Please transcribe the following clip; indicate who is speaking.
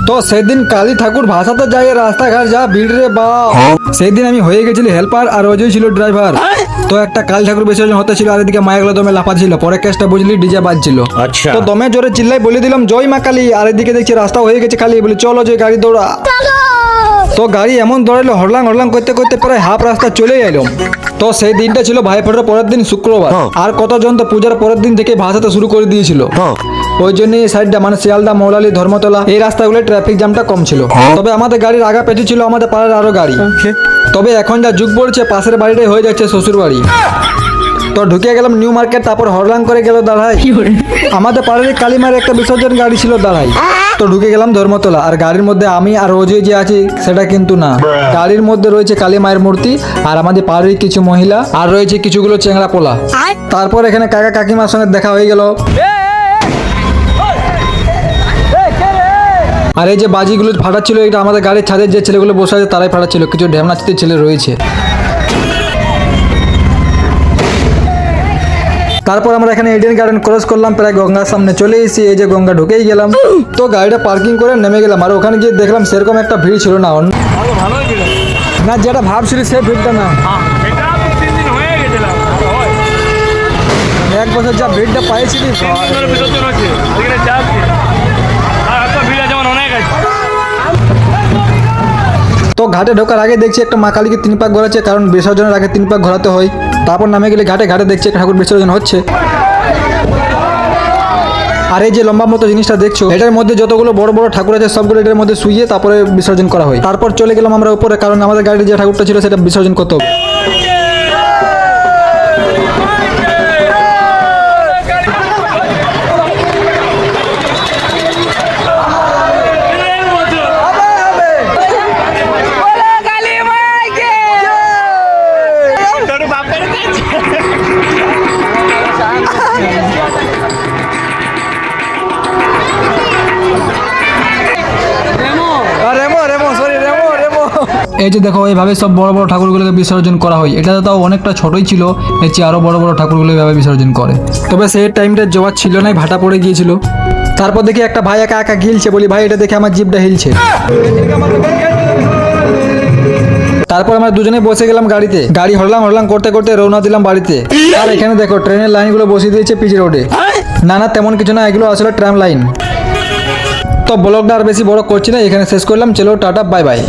Speaker 1: তো সেদিন কালী ঠাকুর ভাসাতে যাই রাস্তাঘাট যা ভিড় রে বাপ। সেদিন আমি হয়ে গেছিলি হেল্পার আর অজয় ছিল ড্রাইভার। তো একটা কালী ঠাকুর বিসর্জন হতে ছিল আর এদিকে মায়াগুলো দমে লাফা ছিল, পরে কেসটা বুঝলি ডিজে বাজছিল।
Speaker 2: আচ্ছা।
Speaker 1: তো দমে জোরে চিল্লাই বলে দিলাম জয় মা কালী, আর এদিকে দেখছি রাস্তা হয়ে গেছে খালি, বলি চলো যে গাড়ি দৌড়া। তো গাড়ি এমন দৌড়াইলো হরলাং হরলাং করতে করতে প্রায় হাফ রাস্তা চলে এলাম। তো সেই দিনটা ছিল ভাইফোঁটার পরের দিন শুক্রবার। আর কতজন তো পূজার পরের দিন থেকে ভাসাতে শুরু করে দিয়েছিল। ওই জন্য এই সাইডটা মানে শিয়ালদা, মৌলালি, ধর্মতলা এই রাস্তাগুলো ট্রাফিক জ্যামটা কম ছিল। তবে আমাদের গাড়ির আগা পেছু ছিল আমাদের পাড়ার আরো গাড়ি। তবে এখন যা যুগ পড়ছে পাশের বাড়িটাই হয়ে যাচ্ছে শ্বশুর বাড়ি। তো ঢুকে গেলাম নিউ মার্কেট, তারপর হরলাং করে গেল দাঁড়াই। আমাদের পাড়ার কালীমার একটা বিসর্জন গাড়ি ছিল দাঁড়াই। তো ঢুকে গেলাম ধর্মতলা, আর গাড়ির মধ্যে আমি আর অজয় যে আছি সেটা কিন্তু না। গাড়ির মধ্যে রয়েছে কালী মায়ের মূর্তি আর আমাদের পাড়ার কিছু মহিলা, আর রয়েছে কিছুগুলো চেংড়া পোলা। তারপর এখানে কাকা কাকিমার সঙ্গে দেখা হয়ে গেল। আর এই যে বাজিগুলো ফাটাচ্ছিল এটা আমাদের গাড়ির ছাদের যে ছেলেগুলো বসে আছে তারাই ফাটাচ্ছিল, কিছু ঢেমনাচিতে ছেলে রয়েছে। তারপর আমরা এখানে এডেন গার্ডেন ক্রস করলাম, প্রায় গঙ্গার সামনে চলে এসেছি। এই যে গঙ্গা ঢুকেই গেলাম। তো গাড়িটা পার্কিং করে নেমে গেলাম, আর ওখানে গিয়ে দেখলাম সেরকম একটা ভিড় ছিল না। না যেটা ভাবছিল সে ভিড়টা না, এক বছর যা ভিড়টা পাইছিলি। তো ঘাটে ঢোকার আগে দেখছি একটা মা কালীকে 3 পাক ঘোরাচ্ছে, কারণ বিসর্জনের আগে 3 পাক ঘোরাতে হয়। তারপর নামে গেলে ঘাটে ঘাটে দেখছি একটা ঠাকুর বিসর্জন হচ্ছে। আর এই যে লম্বা মতো জিনিসটা দেখছো, এটার মধ্যে যতগুলো বড় বড় ঠাকুর আছে সবগুলো এটার মধ্যে শুইয়ে তারপরে বিসর্জন করা হয়। তারপর চলে গেলাম আমরা উপরে, কারণ আমাদের গাড়ির যে ঠাকুরটা ছিল সেটা বিসর্জন করতে হবে। এই যে দেখো এইভাবে সব বড় বড় ঠাকুরগুলোকে বিসর্জন করা হয়। এটা তাও অনেকটা ছোটই ছিল, এর চেয়ে আরো বড় বড় ঠাকুরগুলো এইভাবে বিসর্জন করে। তবে সেই টাইমটা জোয়ার ছিল না, ভাটা পড়ে গিয়েছিল। তারপর দেখি একটা ভাই একা একা গিলছে, বলি ভাই এটা দেখে আমার জিভটা হিলছে। তারপর আমরা দুজনে বসে গেলাম গাড়িতে, গাড়ি হরলাং হরলাং করতে করতে রওনা দিলাম বাড়িতে। আর এখানে দেখো ট্রেনের লাইনগুলো বসিয়ে দিয়েছে পিচ রোডে। না তেমন কিছু না, এগুলো আসলে ট্রাম লাইন। তো ব্লগটা আর বেশি বড় করছি না, এখানে শেষ করলাম। চলো টাটা, বাই বাই।